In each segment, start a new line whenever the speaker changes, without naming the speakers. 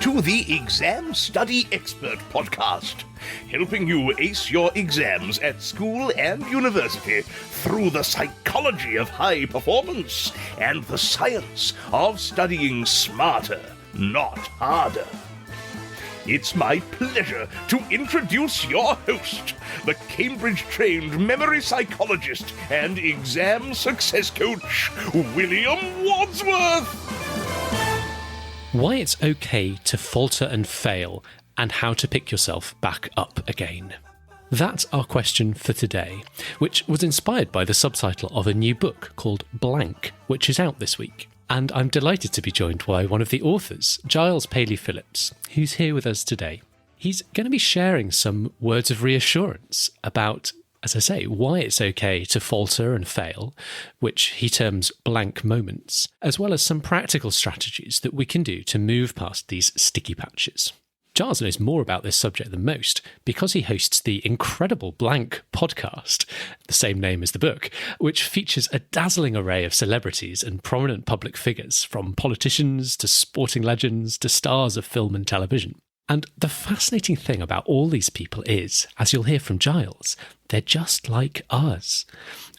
to the Exam Study Expert Podcast, helping you ace your exams at school and university through the psychology of high performance and the science of studying smarter, not harder. It's my pleasure to introduce your host, the Cambridge-trained memory psychologist and exam success coach, William Wadsworth.
Why it's okay to falter and fail, and how to pick yourself back up again. That's our question for today, which was inspired by the subtitle of a new book called Blank, which is out this week. And I'm delighted to be joined by one of the authors, Giles Paley-Phillips, who's here with us today. He's going to be sharing some words of reassurance about, as I say, why it's okay to falter and fail, which he terms blank moments, as well as some practical strategies that we can do to move past these sticky patches. Giles knows more about this subject than most because he hosts the incredible Blank podcast, the same name as the book, which features a dazzling array of celebrities and prominent public figures, from politicians to sporting legends to stars of film and television. And the fascinating thing about all these people is, as you'll hear from Giles, they're just like us.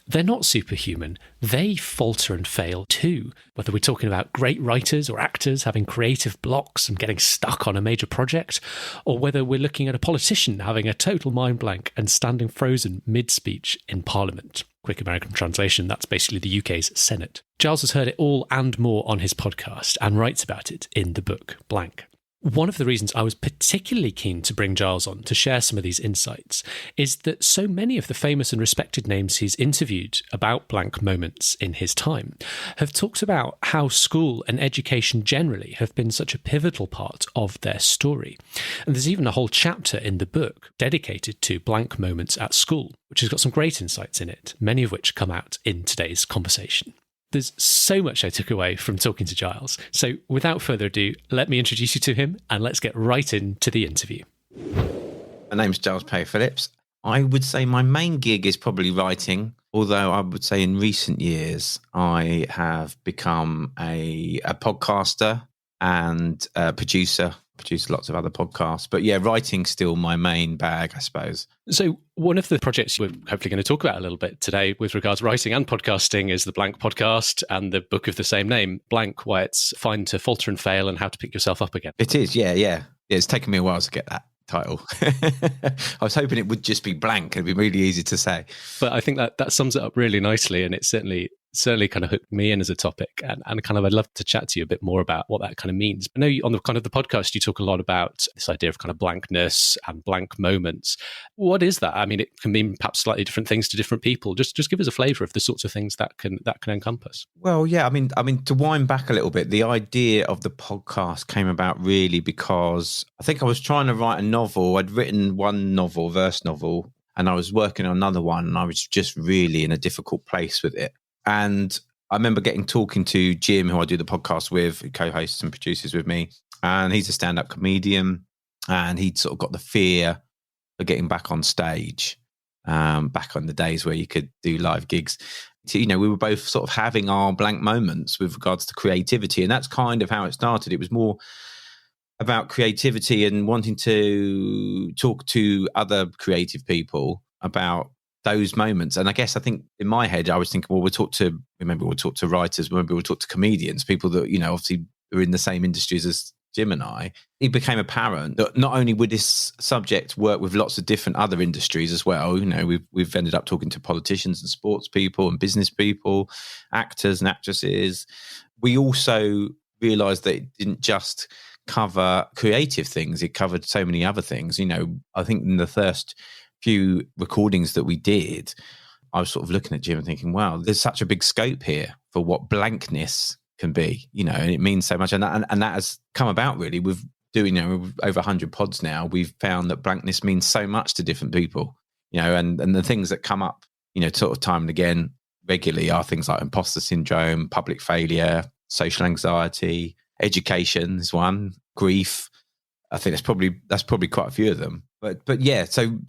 They're not superhuman. They falter and fail too, whether we're talking about great writers or actors having creative blocks and getting stuck on a major project, or whether we're looking at a politician having a total mind blank and standing frozen mid-speech in Parliament. Quick American translation, that's basically the UK's Senate. Giles has heard it all and more on his podcast and writes about it in the book Blank. One of the reasons I was particularly keen to bring Giles on to share some of these insights is that so many of the famous and respected names he's interviewed about blank moments in his time have talked about how school and education generally have been such a pivotal part of their story. And there's even a whole chapter in the book dedicated to blank moments at school, which has got some great insights in it, many of which come out in today's conversation. There's so much I took away from talking to Giles. So without further ado, let me introduce you to him and let's get right into the interview.
My name's Giles Paley-Phillips. I would say my main gig is probably writing, although I would say in recent years I have become a podcaster and a producer. Produce lots of other podcasts, but yeah, writing's still my main bag, I suppose.
So one of the projects we're hopefully going to talk about a little bit today with regards to writing and podcasting is the Blank podcast and the book of the same name, Blank, why it's fine to falter and fail and how to pick yourself up again.
It is, yeah. It's taken me a while to get that title. I was hoping it would just be blank. It'd be really easy to say.
But I think that sums it up really nicely, and it certainly kind of hooked me in as a topic, and kind of I'd love to chat to you a bit more about what that kind of means. I know on the kind of the podcast you talk a lot about this idea of kind of blankness and blank moments. What is that? I mean, it can mean perhaps slightly different things to different people. Just give us a flavour of the sorts of things that can encompass.
Well, yeah, I mean to wind back a little bit, the idea of the podcast came about really because I think I was trying to write a novel. I'd written one novel, verse novel, and I was working on another one, and I was just really in a difficult place with it. And I remember talking to Jim, who I do the podcast with, who co-hosts and produces with me. And he's a stand-up comedian. And he'd sort of got the fear of getting back on stage, back on the days where you could do live gigs. So, we were both sort of having our blank moments with regards to creativity. And that's kind of how it started. It was more about creativity and wanting to talk to other creative people about those moments. And I think in my head, I was thinking, well, we'll talk to writers, maybe we'll talk to comedians, people that, obviously are in the same industries as Jim and I. It became apparent that not only would this subject work with lots of different other industries as well, we've ended up talking to politicians and sports people and business people, actors and actresses. We also realised that it didn't just cover creative things, it covered so many other things. I think in the first few recordings that we did, I was sort of looking at Jim and thinking, wow, there's such a big scope here for what blankness can be, and it means so much. And that has come about really with doing, over 100 pods now. We've found that blankness means so much to different people, and the things that come up, sort of time and again regularly are things like imposter syndrome, public failure, social anxiety, education is one, grief. I think that's probably quite a few of them. But yeah, so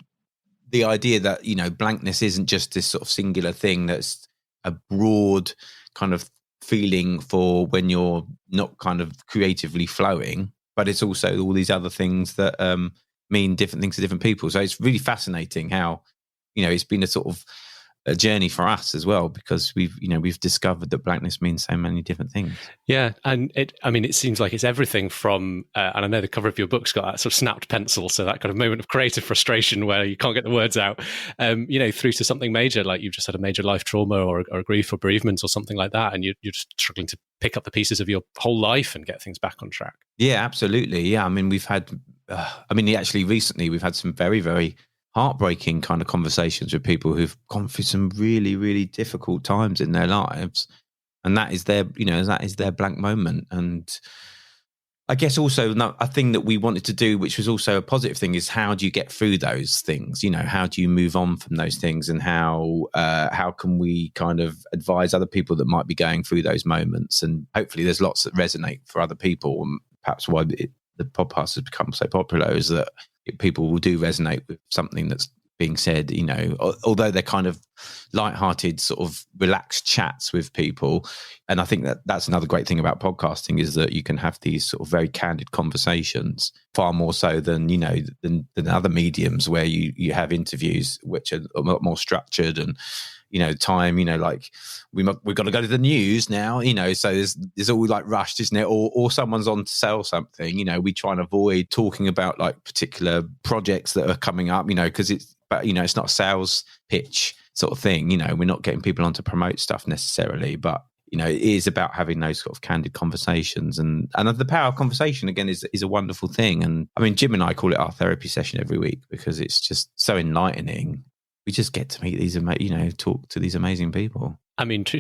the idea that, blankness isn't just this sort of singular thing, that's a broad kind of feeling for when you're not kind of creatively flowing, but it's also all these other things that mean different things to different people. So it's really fascinating how, it's been a sort of a journey for us as well, because we've discovered that blackness means so many different things.
Yeah, and it seems like it's everything from, and I know the cover of your book's got that sort of snapped pencil, so that kind of moment of creative frustration where you can't get the words out, through to something major, like you've just had a major life trauma or grief or bereavement or something like that, and you're just struggling to pick up the pieces of your whole life and get things back on track.
Yeah, absolutely. Yeah, we've had, actually recently we've had some very, very heartbreaking kind of conversations with people who've gone through some really, really difficult times in their lives, and that is their blank moment. And I guess also a thing that we wanted to do, which was also a positive thing, is how do you get through those things? How do you move on from those things, and how can we kind of advise other people that might be going through those moments? And hopefully there's lots that resonate for other people, and perhaps why the podcast has become so popular is that people will do resonate with something that's being said, although they're kind of lighthearted, sort of relaxed chats with people. And I think that's another great thing about podcasting, is that you can have these sort of very candid conversations, far more so than, than other mediums where you have interviews, which are a lot more structured and, time, like we've got to go to the news now, so there's all like rushed, isn't it? Or someone's on to sell something, we try and avoid talking about like particular projects that are coming up, because it's not a sales pitch sort of thing, we're not getting people on to promote stuff necessarily, but it is about having those sort of candid conversations, and the power of conversation again is a wonderful thing. And Jim and I call it our therapy session every week, because it's just so enlightening. We just get to meet these, talk to these amazing people.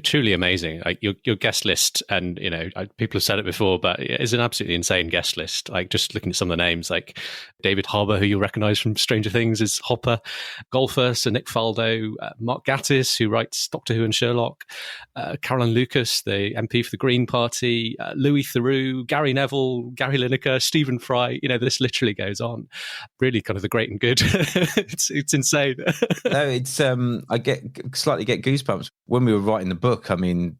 Truly amazing. Like your guest list, and people have said it before, but it's an absolutely insane guest list. Like just looking at some of the names, like David Harbour, who you'll recognise from Stranger Things as Hopper, golfer Sir Nick Faldo, Mark Gatiss, who writes Doctor Who and Sherlock, Caroline Lucas, the MP for the Green Party, Louis Theroux, Gary Neville, Gary Lineker, Stephen Fry. This literally goes on. Really, kind of the great and good. It's insane.
No, it's I slightly get goosebumps when we were writing the book. Going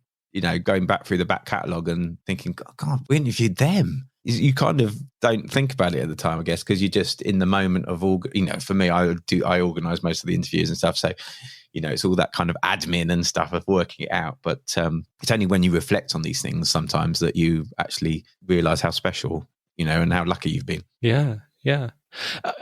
back through the back catalogue and thinking, God, we interviewed them. You kind of don't think about it at the time, I guess, because you're just in the moment of all. For me, I organise most of the interviews and stuff, so it's all that kind of admin and stuff of working it out. But it's only when you reflect on these things sometimes that you actually realise how special, and how lucky you've been.
Yeah. Yeah.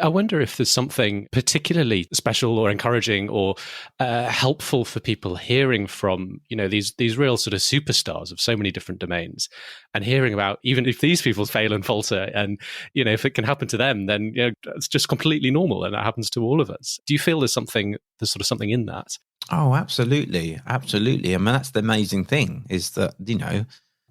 I wonder if there's something particularly special or encouraging or helpful for people hearing from, these real sort of superstars of so many different domains, and hearing about, even if these people fail and falter, and, if it can happen to them, then, it's just completely normal, and that happens to all of us. Do you feel there's sort of something in that?
Oh, absolutely. Absolutely. That's the amazing thing, is that,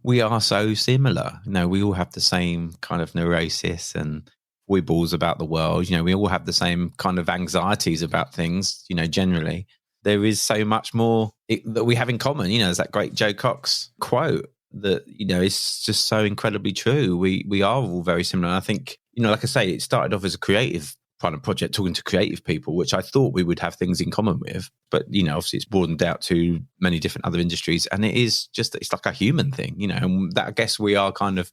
we are so similar. We all have the same kind of neurosis and foibles about the world. We all have the same kind of anxieties about things, generally. There is so much more that we have in common. There's that great Joe Cox quote that, is just so incredibly true. We are all very similar. And I think, like I say, it started off as a creative kind of project, talking to creative people, which I thought we would have things in common with. But, obviously it's broadened out to many different other industries. And it's like a human thing, and that, I guess we are kind of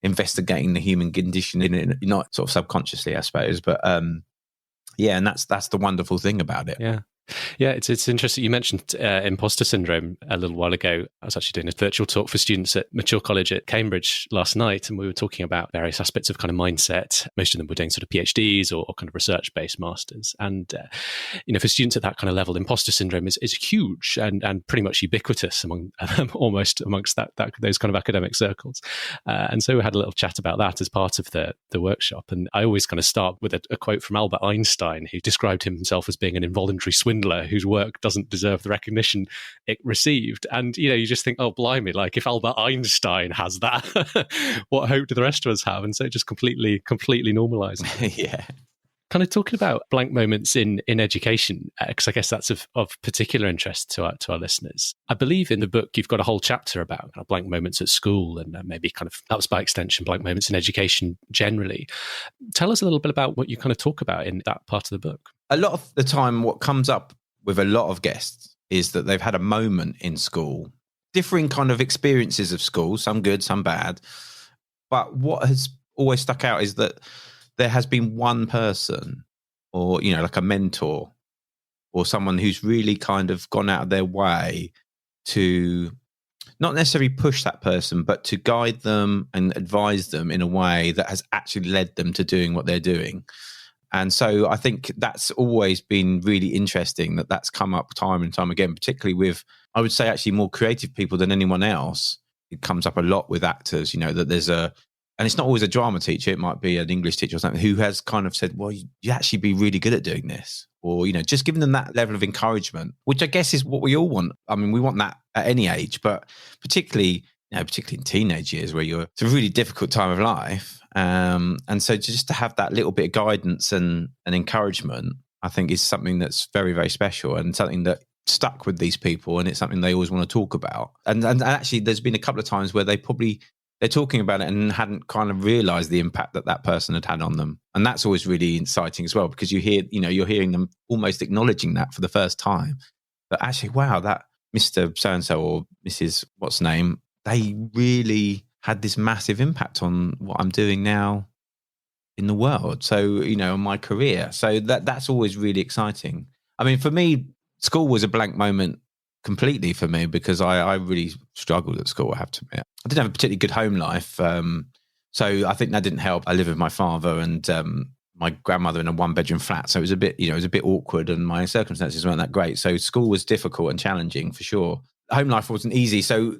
investigating the human condition in it, not sort of subconsciously, I suppose, but and that's the wonderful thing about it.
Yeah, it's interesting. You mentioned imposter syndrome a little while ago. I was actually doing a virtual talk for students at Mature College at Cambridge last night, and we were talking about various aspects of kind of mindset. Most of them were doing sort of PhDs or kind of research-based masters. And, for students at that kind of level, imposter syndrome is huge and pretty much ubiquitous amongst those kind of academic circles. And so we had a little chat about that as part of the workshop. And I always kind of start with a quote from Albert Einstein, who described himself as being an involuntary swindler whose work doesn't deserve the recognition it received. And you just think, oh blimey, like if Albert Einstein has that, what hope do the rest of us have? And so it just completely normalized.
Yeah.
Kind of talking about blank moments in education, because I guess that's of particular interest to our listeners. I believe in the book you've got a whole chapter about kind of blank moments at school, and maybe kind of perhaps by extension blank moments in education generally. Tell us a little bit about what you kind of talk about in that part of the book.
A lot of the time what comes up with a lot of guests is that they've had a moment in school, differing kind of experiences of school, some good, some bad. But what has always stuck out is that there has been one person, or, you know, like a mentor or someone who's really kind of gone out of their way to not necessarily push that person, but to guide them and advise them in a way that has actually led them to doing what they're doing. And so I think that's always been really interesting, that's come up time and time again, particularly with, I would say, actually more creative people than anyone else. It comes up a lot with actors, you know, that there's and it's not always a drama teacher, it might be an English teacher or something, who has kind of said, well, you actually be really good at doing this. Or, you know, just giving them that level of encouragement, which I guess is what we all want. I mean, we want that at any age, but particularly in teenage years where it's a really difficult time of life. And so just to have that little bit of guidance and encouragement, I think is something that's very, very special and something that stuck with these people. And it's something they always want to talk about. And actually, there's been a couple of times where they're talking about it and hadn't kind of realized the impact that person had on them. And that's always really exciting as well, because you're hearing them almost acknowledging that for the first time. But actually, wow, that Mr. So-and-so or Mrs. what's name, they really had this massive impact on what I'm doing now in the world. So, you know, my career. So that's always really exciting. I mean, for me, school was a blank moment completely for me, because I really struggled at school, I have to admit. I didn't have a particularly good home life. So I think that didn't help. I lived with my father and my grandmother in a 1-bedroom flat. So it was a bit awkward, and my circumstances weren't that great. So school was difficult and challenging for sure. Home life wasn't easy. So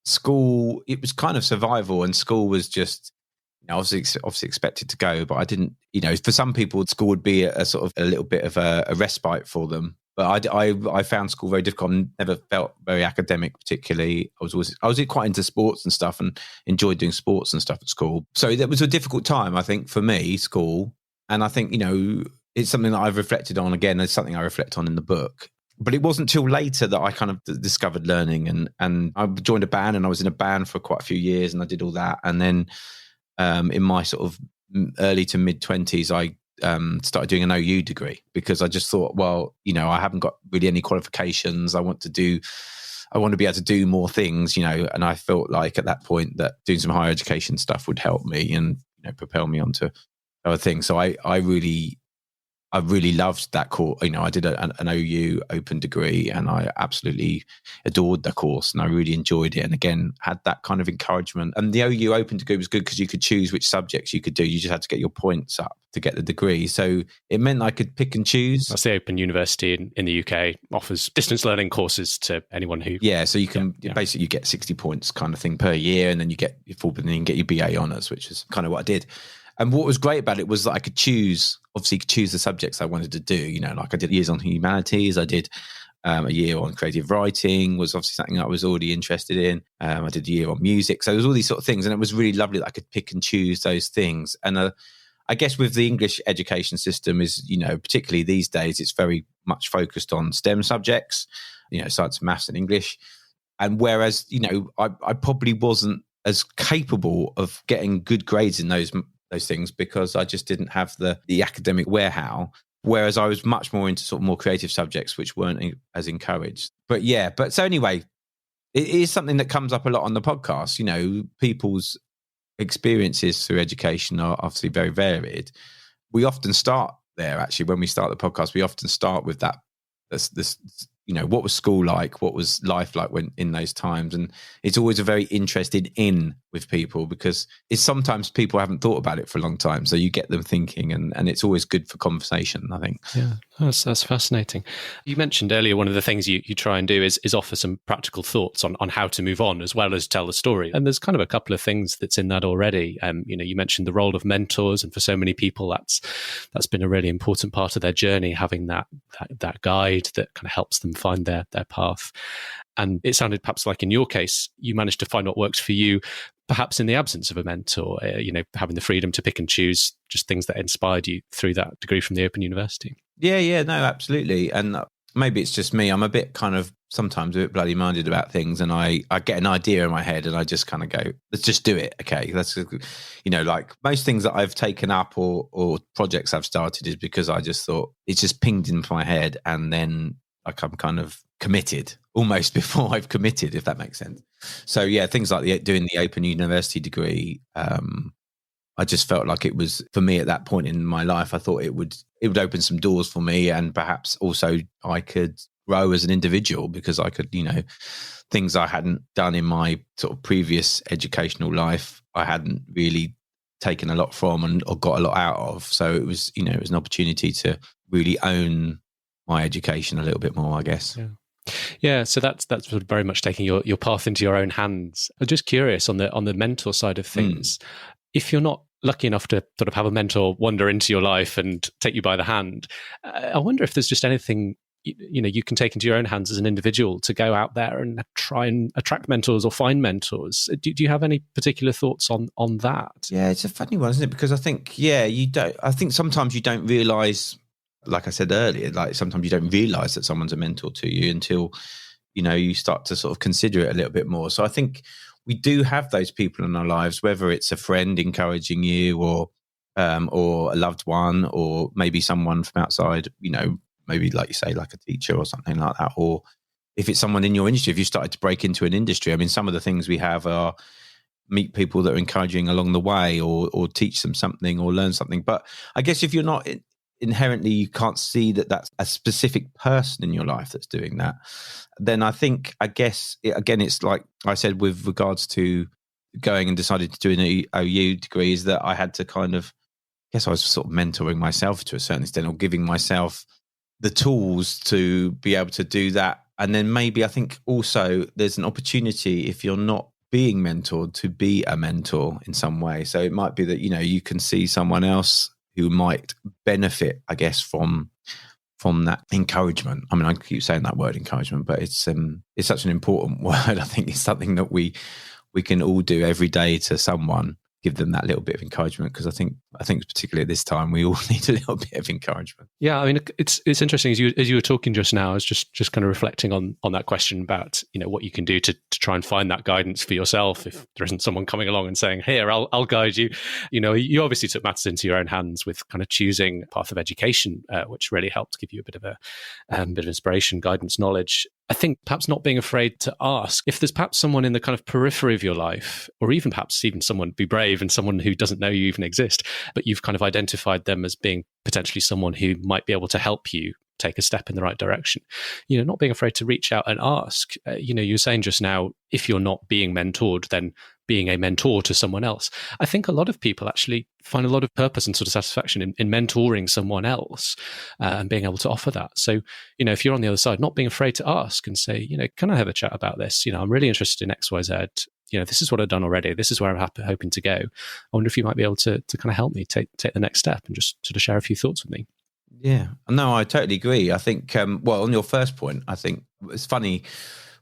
school, it was kind of survival, and school was just, you know, obviously expected to go, but I didn't, you know, for some people school would be a sort of a little bit of a respite for them. But I found school very difficult and never felt very academic particularly. I was quite into sports and stuff and enjoyed doing sports and stuff at school. So it was a difficult time, I think, for me, school. And I think, you know, it's something that I've reflected on again. It's something I reflect on in the book. But it wasn't till later that I kind of discovered learning, and I joined a band, and I was in a band for quite a few years, and I did all that. And then in my sort of early to mid-20s, I started doing an OU degree, because I just thought, well, you know, I haven't got really any qualifications. I want to be able to do more things, you know, and I felt like at that point that doing some higher education stuff would help me and, you know, propel me onto other things. So I really loved that course. You know, I did an OU open degree, and I absolutely adored the course, and I really enjoyed it. And again, had that kind of encouragement. And the OU open degree was good because you could choose which subjects you could do. You just had to get your points up to get the degree. So it meant I could pick and choose.
That's the Open University in the UK, offers distance learning courses to anyone who...
Yeah, so you can basically you get 60 points kind of thing per year, and then you get your full, and then you get your BA honours, which is kind of what I did. And what was great about it was that I could choose the subjects I wanted to do. You know, like I did years on humanities. I did a year on creative writing, was obviously something I was already interested in. I did a year on music. So there was all these sort of things. And it was really lovely that I could pick and choose those things. And I guess with the English education system is, you know, particularly these days, it's very much focused on STEM subjects, you know, science, maths and English. And whereas, you know, I probably wasn't as capable of getting good grades in those things because I just didn't have the academic warehouse, whereas I was much more into sort of more creative subjects which weren't as encouraged. But so anyway, it is something that comes up a lot on the podcast. You know, people's experiences through education are obviously very varied. We often start there, actually, when we start the podcast, we often start with that, this you know, what was school like? What was life like when in those times? And it's always a very interested in with people because it's sometimes people haven't thought about it for a long time. So you get them thinking and it's always good for conversation, I think.
Yeah, that's fascinating. You mentioned earlier one of the things you try and do is offer some practical thoughts on how to move on as well as tell the story. And there's kind of a couple of things that's in that already. You know, you mentioned the role of mentors, and for so many people that's been a really important part of their journey, having that guide that kind of helps them find their path. And it sounded perhaps like in your case, you managed to find what works for you, perhaps in the absence of a mentor, you know, having the freedom to pick and choose just things that inspired you through that degree from the Open University.
Yeah, no, absolutely. And maybe it's just me. I'm a bit kind of sometimes a bit bloody minded about things, and I get an idea in my head and I just kind of go, let's just do it. Okay. That's, you know, like most things that I've taken up or projects I've started is because I just thought it's just pinged into my head, and then like I'm kind of committed almost before I've committed, if that makes sense. So yeah, things like doing the Open University degree I just felt like it was, for me at that point in my life, I thought it would open some doors for me, and perhaps also I could grow as an individual, because I could, things I hadn't done in my sort of previous educational life, I hadn't really taken a lot from or got a lot out of. So it was, it was an opportunity to really own my education a little bit more, I guess.
Yeah, so that's sort of very much taking your path into your own hands. I'm just curious on the mentor side of things. If you're not lucky enough to sort of have a mentor wander into your life and take you by the hand, I wonder if there's just anything you can take into your own hands as an individual to go out there and try and attract mentors or find mentors. Do you have any particular thoughts on that?
Yeah, it's a funny one, isn't it? Because I think, you don't. I think sometimes you don't realise, like I said earlier, like sometimes you don't realise that someone's a mentor to you until, you start to sort of consider it a little bit more. So I think we do have those people in our lives, whether it's a friend encouraging you or a loved one, or maybe someone from outside, maybe like you say, like a teacher or something like that. Or if it's someone in your industry, if you started to break into an industry, I mean, some of the things we have are meet people that are encouraging along the way, or teach them something or learn something. But I guess if you're not inherently, you can't see that that's a specific person in your life that's doing that, then I guess it's like I said with regards to going and decided to do an OU degree, is that I had to kind of, I guess I was sort of mentoring myself to a certain extent, or giving myself the tools to be able to do that. And then maybe I think also there's an opportunity, if you're not being mentored, to be a mentor in some way. So it might be that, you can see someone else who might benefit, I guess, from that encouragement. I mean, I keep saying that word encouragement, but it's such an important word. I think it's something that we can all do every day to someone, give them that little bit of encouragement, because I think particularly at this time we all need a little bit of encouragement. Yeah,
I mean, it's interesting as you were talking just now. I was just kind of reflecting on that question about what you can do to try and find that guidance for yourself if there isn't someone coming along and saying, "Here, I'll guide you." You obviously took matters into your own hands with kind of choosing a path of education, which really helped give you a bit of inspiration, guidance, knowledge. I think perhaps not being afraid to ask if there's perhaps someone in the kind of periphery of your life, or even someone, be brave, and someone who doesn't know you even exist, but you've kind of identified them as being potentially someone who might be able to help you take a step in the right direction. Not being afraid to reach out and ask. You were saying just now, if you're not being mentored, then being a mentor to someone else. I think a lot of people actually find a lot of purpose and sort of satisfaction in mentoring someone else and being able to offer that. So, if you're on the other side, not being afraid to ask and say, can I have a chat about this? I'm really interested in X, Y, Z. This is what I've done already. This is where I'm hoping to go. I wonder if you might be able to kind of help me take the next step and just sort of share a few thoughts with me.
Yeah, no, I totally agree. I think, on your first point, I think it's funny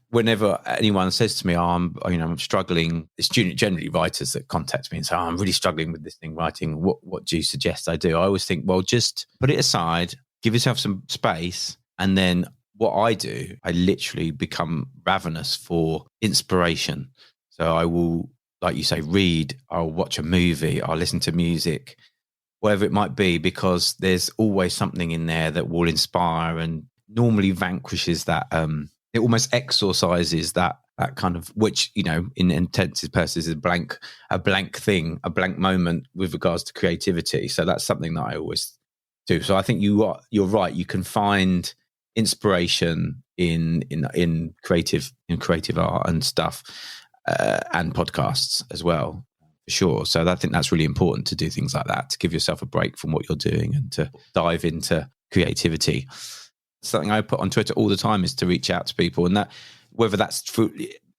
whenever anyone says to me, I'm struggling. It's generally writers that contact me and say, I'm really struggling with this thing writing. What do you suggest I do? I always think, well, just put it aside, give yourself some space. And then what I do, I literally become ravenous for inspiration. So I will, like you say, read, I'll watch a movie, I'll listen to music, whatever it might be, because there's always something in there that will inspire and normally vanquishes that, it almost exorcises that kind of, which, in intensive purposes is a blank thing, a blank moment with regards to creativity. So that's something that I always do. So I think you're right. You can find inspiration in creative art and stuff, and podcasts as well, for sure. So I think that's really important, to do things like that, to give yourself a break from what you're doing and to dive into creativity. Something I put on Twitter all the time is to reach out to people, and that, whether that's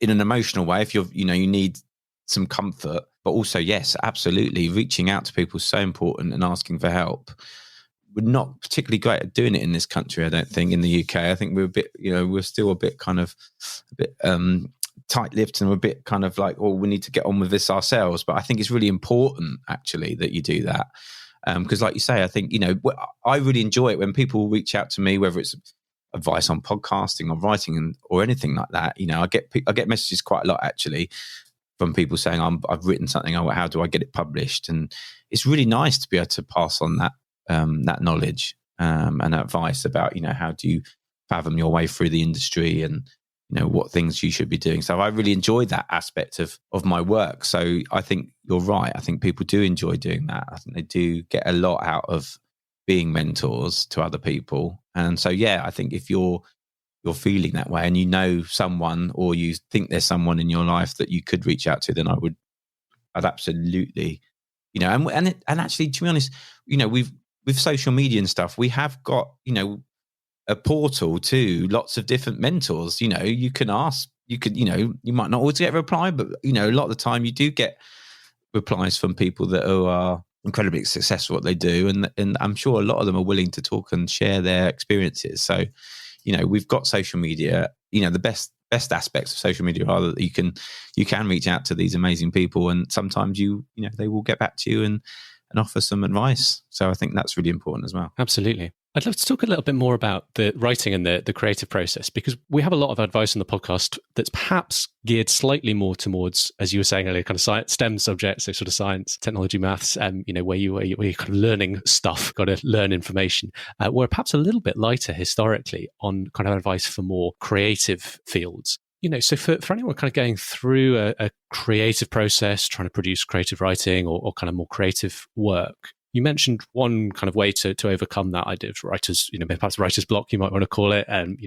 in an emotional way, if you need some comfort, but also, yes, absolutely, reaching out to people is so important, and asking for help. We're not particularly great at doing it in this country, I don't think. In the UK, I think we're a bit, we're still a bit tight-lipped, and we're a bit kind of like, we need to get on with this ourselves. But I think it's really important, actually, that you do that. Because like you say, I think, I really enjoy it when people reach out to me, whether it's advice on podcasting or writing or anything like that. I get messages quite a lot, actually, from people saying, I've written something, how do I get it published? And it's really nice to be able to pass on that knowledge and advice about, how do you fathom your way through the industry, and, what things you should be doing. So I really enjoy that aspect of my work. So I think you're right. I think people do enjoy doing that. I think they do get a lot out of being mentors to other people. And so, I think if you're feeling that way and you know someone, or you think there's someone in your life that you could reach out to, then I'd absolutely, and actually, to be honest, with social media and stuff, we have got, a portal to lots of different mentors. You can ask, you might not always get a reply, but, a lot of the time you do get replies from people that are incredibly successful at what they do. And I'm sure a lot of them are willing to talk and share their experiences. So, we've got social media, the best aspects of social media are that you can reach out to these amazing people, and sometimes they will get back to you and offer some advice. So I think that's really important as well.
Absolutely. I'd love to talk a little bit more about the writing and the creative process, because we have a lot of advice on the podcast that's perhaps geared slightly more towards, as you were saying earlier, kind of science, STEM subjects, so sort of science, technology, maths, where you're kind of learning stuff, got to learn information. We're perhaps a little bit lighter historically on kind of advice for more creative fields. So for anyone kind of going through a creative process, trying to produce creative writing or kind of more creative work, you mentioned one kind of way to overcome that idea of writers, perhaps writer's block, you might want to call it, and,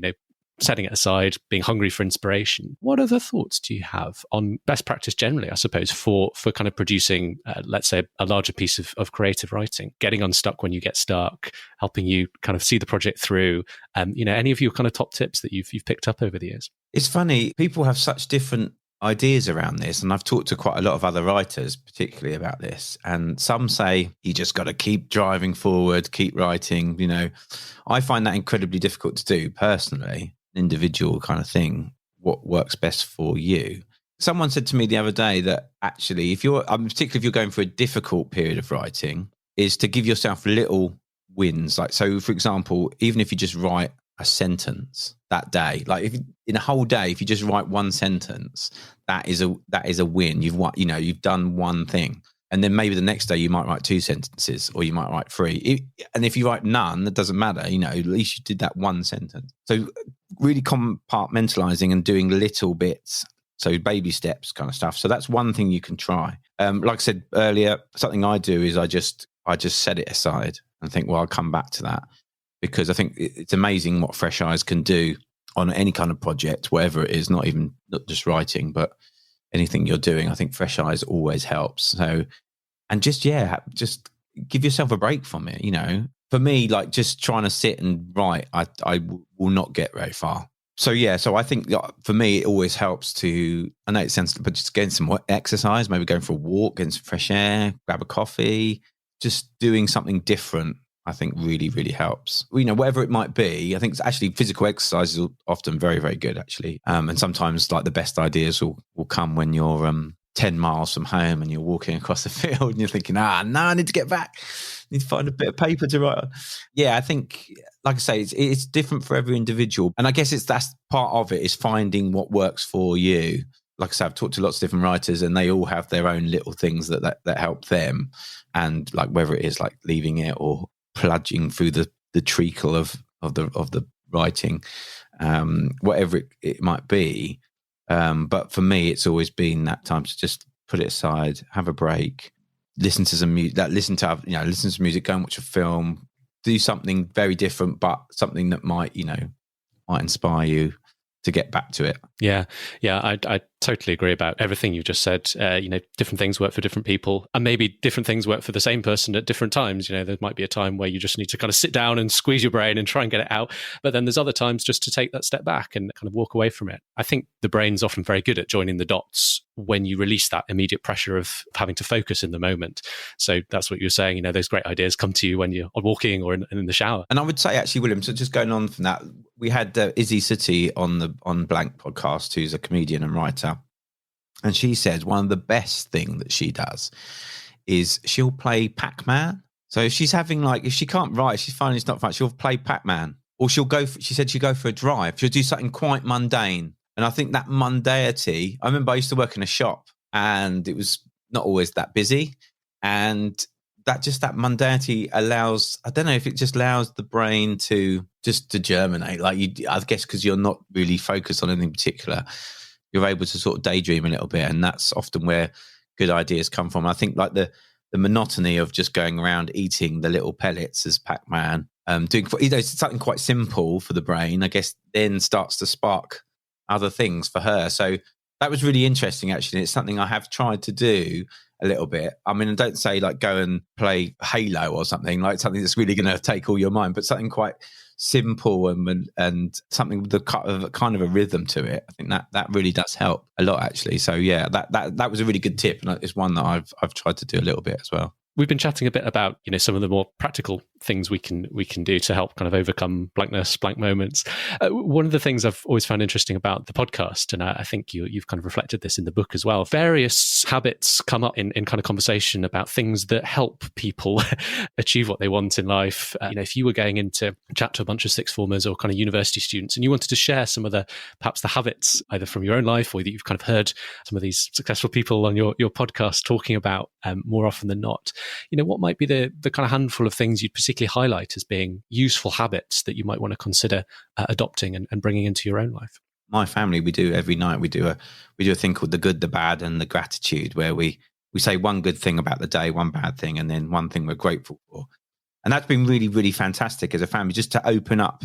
setting it aside, being hungry for inspiration. What other thoughts do you have on best practice generally, I suppose, for kind of producing, let's say, a larger piece of creative writing, getting unstuck when you get stuck, helping you kind of see the project through, any of your kind of top tips that you've picked up over the years?
It's funny, people have such different ideas around this, and I've talked to quite a lot of other writers particularly about this, and some say you just got to keep driving forward, keep writing. I find that incredibly difficult to do personally, an individual kind of thing, what works best for you. Someone said to me the other day that actually, particularly if you're going through a difficult period of writing, is to give yourself little wins. Like, so for example, even if you just write a sentence that day, like if in a whole day, if you just write one sentence, that is a win. You've done one thing. And then maybe the next day you might write 2 sentences, or you might write 3. And if you write none, that doesn't matter. At least you did that one sentence. So really compartmentalizing and doing little bits. So baby steps kind of stuff. So that's one thing you can try. Like I said earlier, something I do is I just set it aside and think, well, I'll come back to that, because I think it's amazing what fresh eyes can do on any kind of project, whatever it is, not just writing, but anything you're doing. I think fresh eyes always helps. So, and just give yourself a break from it. For me, like just trying to sit and write, I will not get very far. So I think for me, it always helps to, I know it sounds, but just getting some exercise, maybe going for a walk, getting some fresh air, grab a coffee, just doing something different, I think really, really helps. Whatever it might be, I think actually physical exercise is often very, very good, actually. And sometimes like the best ideas will come when you're 10 miles from home and you're walking across the field and you're thinking, I need to get back. I need to find a bit of paper to write on. Yeah, I think, like I say, it's different for every individual. And I guess that's part of it, is finding what works for you. Like I said, I've talked to lots of different writers, and they all have their own little things that help them. And like whether it is like leaving it or plunging through the treacle of the writing, whatever it might be. But for me, it's always been that time to just put it aside, have a break, listen to some music, listen to music, go and watch a film, do something very different, but something that might inspire you to get back to it.
Yeah. I totally agree about everything you've just said. Different things work for different people, and maybe different things work for the same person at different times. There might be a time where you just need to kind of sit down and squeeze your brain and try and get it out. But then there's other times just to take that step back and kind of walk away from it. I think the brain's often very good at joining the dots when you release that immediate pressure of having to focus in the moment. So that's what you were saying, those great ideas come to you when you're walking or in the shower.
And I would say actually, William, so just going on from that, we had Izzy Sooty on Blank podcast, who's a comedian and writer. And she said one of the best thing that she does is she'll play Pac-Man. So if she's if she can't write, she's finding it's not fun, she'll play Pac-Man. Or she'll go for a drive. She'll do something quite mundane. And I think that mundanity, I remember I used to work in a shop and it was not always that busy. And that mundanity allows, I don't know if it just allows the brain to germinate. Like I guess because you're not really focused on anything particular, you're able to sort of daydream a little bit. And that's often where good ideas come from. I think like the monotony of just going around eating the little pellets as Pac-Man, doing, something quite simple for the brain, I guess, then starts to spark other things for her. So that was really interesting, actually. It's something I have tried to do a little bit. I mean, I don't say like go and play Halo or something, like something that's really going to take all your mind, but something quite simple and something with a kind of a rhythm to it. I think that really does help a lot, actually. So yeah, that was a really good tip, and it's one that I've tried to do a little bit as well.
We've been chatting a bit about, some of the more practical things we can do to help kind of overcome blankness, blank moments. One of the things I've always found interesting about the podcast, and I think you've kind of reflected this in the book as well, various habits come up in kind of conversation about things that help people achieve what they want in life. If you were going in to chat to a bunch of sixth formers or kind of university students and you wanted to share some of perhaps the habits either from your own life or that you've kind of heard some of these successful people on your podcast talking about more often than not, what might be the kind of handful of things you'd particularly highlight as being useful habits that you might want to consider adopting and bringing into your own life?
My family, we do every night, we do a thing called the good, the bad, and the gratitude, where we say one good thing about the day, one bad thing, and then one thing we're grateful for. And that's been really, really fantastic as a family, just to open up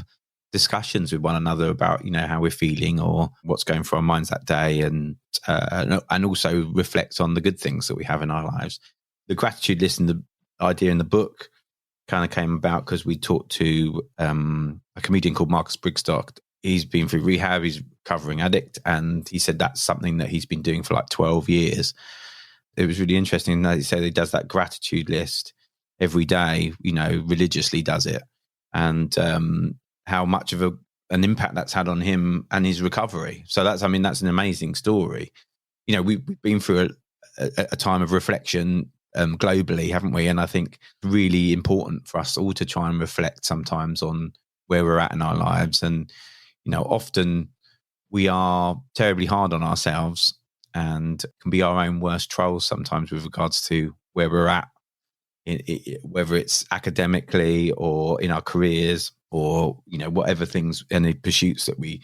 discussions with one another about, how we're feeling or what's going through our minds that day, and also reflect on the good things that we have in our lives. The gratitude list and the idea in the book kind of came about because we talked to a comedian called Marcus Brigstock. He's been through rehab, he's a recovering addict, and he said that's something that he's been doing for like 12 years. It was really interesting that he said he does that gratitude list every day, religiously does it, and how much of an impact that's had on him and his recovery. So that's an amazing story. We've been through a time of reflection globally, haven't we? And I think it's really important for us all to try and reflect sometimes on where we're at in our lives. And, often we are terribly hard on ourselves and can be our own worst trolls sometimes with regards to where we're at, whether it's academically or in our careers or, whatever things, any pursuits that we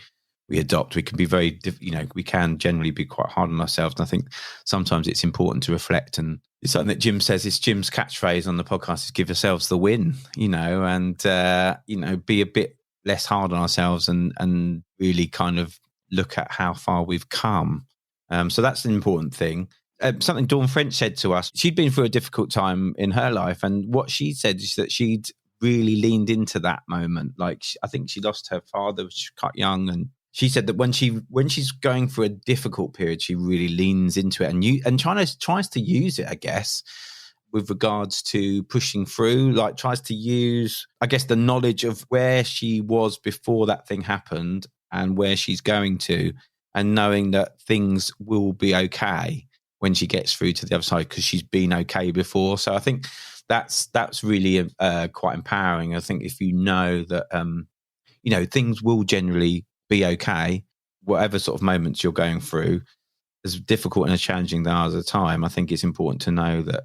adopt. We can be we can generally be quite hard on ourselves. And I think sometimes it's important to reflect, and it's something that Jim says, it's Jim's catchphrase on the podcast, is give yourselves the win, and, be a bit less hard on ourselves and really kind of look at how far we've come. So that's an important thing. Something Dawn French said to us, she'd been through a difficult time in her life. And what she said is that she'd really leaned into that moment. Like, I think she lost her father, she was quite young, and she said that when she's going through a difficult period, she really leans into it and tries to use it, I guess, with regards to pushing through, like tries to use, I guess, the knowledge of where she was before that thing happened and where she's going to, and knowing that things will be okay when she gets through to the other side because she's been okay before. So I think that's really quite empowering. I think if you know that, things will generally be okay, whatever sort of moments you're going through, as difficult and as challenging they are at the time, I think it's important to know that,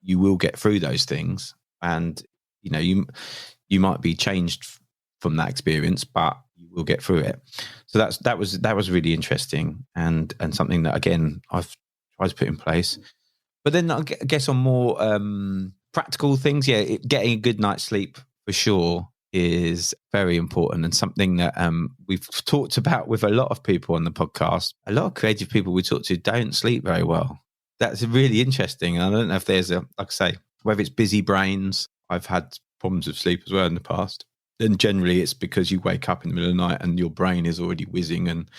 you will get through those things, and, you might be changed from that experience, but you will get through it. So that was really interesting and something that, again, I've tried to put in place. But then I guess on more practical things, getting a good night's sleep for sure is very important, and something that we've talked about with a lot of people on the podcast. A lot of creative people we talk to don't sleep very well. That's really interesting. I don't know if there's like I say, whether it's busy brains. I've had problems with sleep as well in the past. And generally it's because you wake up in the middle of the night and your brain is already whizzing. And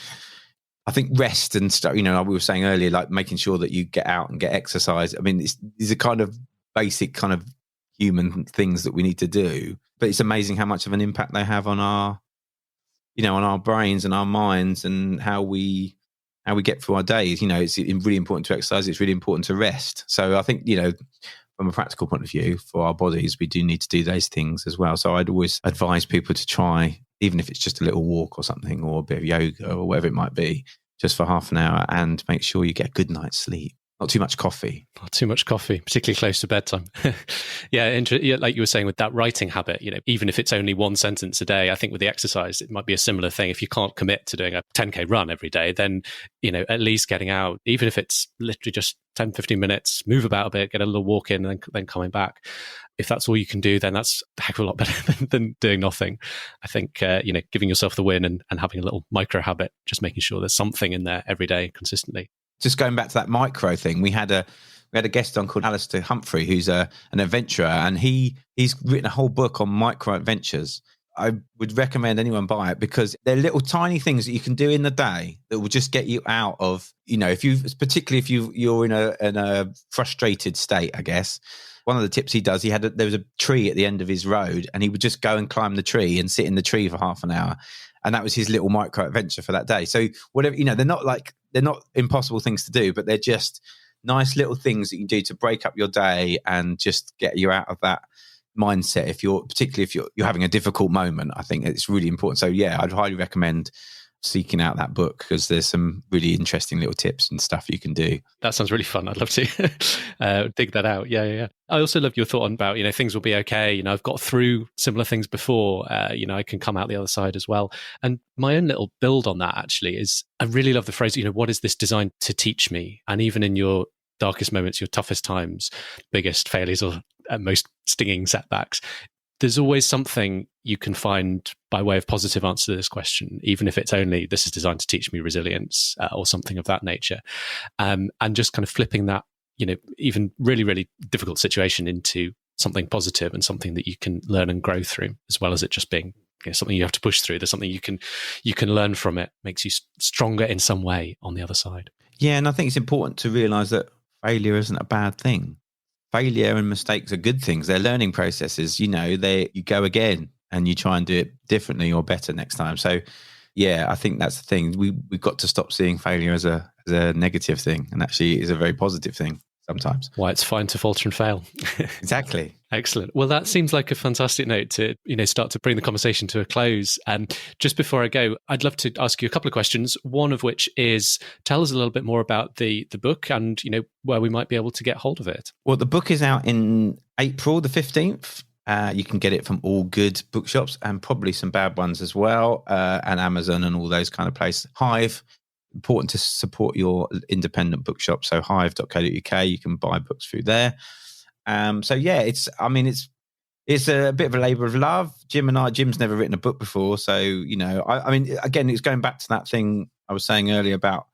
I think rest and stuff, like we were saying earlier, like making sure that you get out and get exercise. I mean, these are kind of basic kind of human things that we need to do. But it's amazing how much of an impact they have on our, on our brains and our minds and how we get through our days. It's really important to exercise. It's really important to rest. So I think, from a practical point of view for our bodies, we do need to do those things as well. So I'd always advise people to try, even if it's just a little walk or something, or a bit of yoga or whatever it might be, just for half an hour, and make sure you get a good night's sleep. not too much coffee.
Not too much coffee, particularly close to bedtime. Yeah, like you were saying with that writing habit, even if it's only one sentence a day, I think with the exercise, it might be a similar thing. If you can't commit to doing a 10K run every day, then, at least getting out, even if it's literally just 10, 15 minutes, move about a bit, get a little walk in, and then coming back. If that's all you can do, then that's a heck of a lot better than doing nothing. I think, giving yourself the win and having a little micro habit, just making sure there's something in there every day consistently.
Just going back to that micro thing, we had a guest on called Alistair Humphrey, who's an adventurer, and he's written a whole book on micro adventures. I would recommend anyone buy it because they're little tiny things that you can do in the day that will just get you out of, particularly if you're in a frustrated state, I guess. One of the tips he does, there was a tree at the end of his road, and he would just go and climb the tree and sit in the tree for half an hour. And that was his little micro adventure for that day. So whatever, they're not impossible things to do, but they're just nice little things that you can do to break up your day and just get you out of that mindset. Particularly if you're having a difficult moment, I think it's really important. So yeah, I'd highly recommend seeking out that book because there's some really interesting little tips and stuff you can do.
That sounds really fun. I'd love to dig that out. Yeah. I also love your thought on about, things will be okay. I've got through similar things before. I can come out the other side as well. And my own little build on that actually is, I really love the phrase, what is this designed to teach me? And even in your darkest moments, your toughest times, biggest failures or most stinging setbacks, there's always something you can find by way of positive answer to this question, even if it's only, this is designed to teach me resilience or something of that nature. And just kind of flipping that, even really, really difficult situation into something positive and something that you can learn and grow through, as well as it just being something you have to push through. There's something you can learn from it, makes you stronger in some way on the other side.
Yeah, and I think it's important to realise that failure isn't a bad thing. Failure and mistakes are good things. They're learning processes. You go again and you try and do it differently or better next time. So, yeah, I think that's the thing. We've got to stop seeing failure as a negative thing, and actually is a very positive thing sometimes.
Why it's fine to falter and fail.
Exactly.
Excellent. Well, that seems like a fantastic note to start to bring the conversation to a close. And just before I go, I'd love to ask you a couple of questions. One of which is, tell us a little bit more about the book and where we might be able to get hold of it.
Well, the book is out in April the 15th. You can get it from all good bookshops and probably some bad ones as well, and Amazon and all those kind of places. Hive. Important to support your independent bookshop. So hive.co.uk, you can buy books through there. So yeah, it's a bit of a labour of love. Jim's never written a book before. So, again, it's going back to that thing I was saying earlier about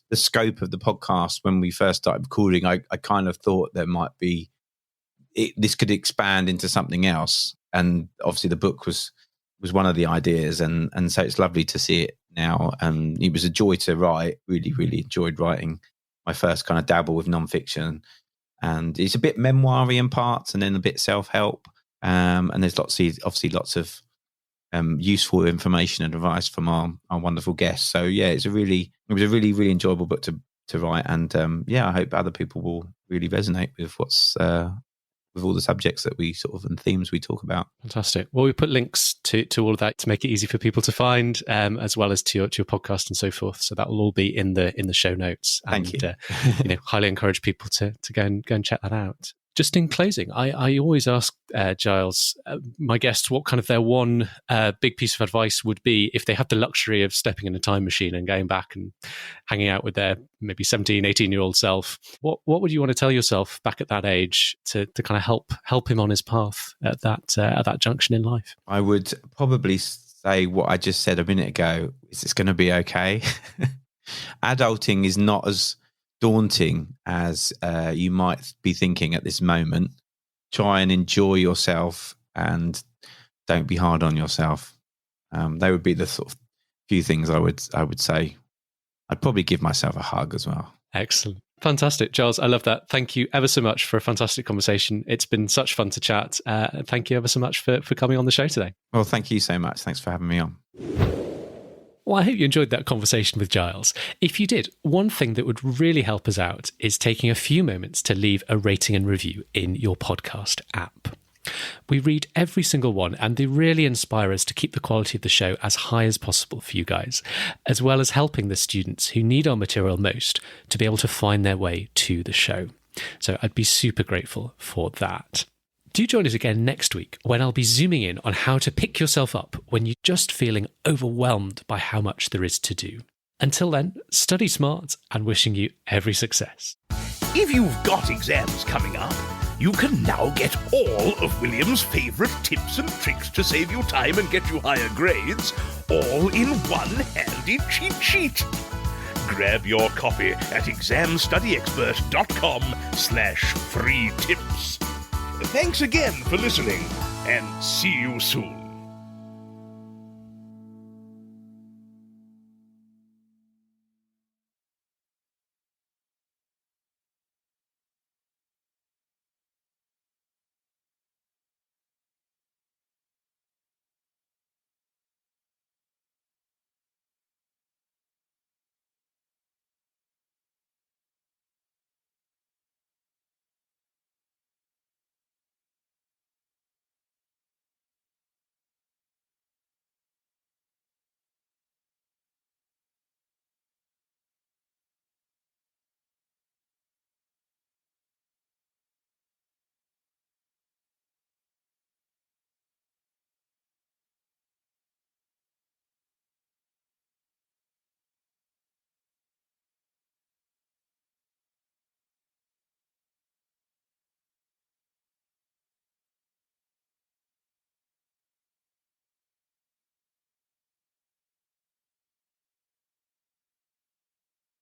the scope of the podcast. When we first started recording, I kind of thought there might be, this could expand into something else. And obviously the book was one of the ideas. And so it's lovely to see it now. And it was a joy to write. Really, really enjoyed writing my first kind of dabble with nonfiction. And it's a bit memoir-y in parts and then a bit self-help. And there's lots of useful information and advice from our wonderful guests. So yeah, it was a really, really enjoyable book to write. And I hope other people will really resonate with with all the subjects that we sort of and themes we talk about.
Fantastic. Well, we put links to all of that to make it easy for people to find, as well as to your podcast and so forth. So that will all be in the show notes.
Thank you.
Highly encourage people to go and check that out. Just in closing, I always ask Giles, my guests, what kind of their one big piece of advice would be if they had the luxury of stepping in a time machine and going back and hanging out with their maybe 17, 18-year-old self. What would you want to tell yourself back at that age to kind of help him on his path at that junction in life?
I would probably say what I just said a minute ago. Is it's going to be okay? Adulting is not as daunting as you might be thinking at this moment. Try and enjoy yourself and don't be hard on yourself. They would be the sort of few things I would say. I'd probably give myself a hug as well.
Excellent. Fantastic. Giles, I love that. Thank you ever so much for a fantastic conversation. It's been such fun to chat. Thank you ever so much for coming on the show today.
Well, thank you so much. Thanks for having me on.
Well, I hope you enjoyed that conversation with Giles. If you did, one thing that would really help us out is taking a few moments to leave a rating and review in your podcast app. We read every single one, and they really inspire us to keep the quality of the show as high as possible for you guys, as well as helping the students who need our material most to be able to find their way to the show. So I'd be super grateful for that. Do join us again next week when I'll be zooming in on how to pick yourself up when you're just feeling overwhelmed by how much there is to do. Until then, study smart and wishing you every success.
If you've got exams coming up, you can now get all of William's favourite tips and tricks to save you time and get you higher grades, all in one handy cheat sheet. Grab your copy at examstudyexpert.com/free tips. Thanks again for listening, and see you soon.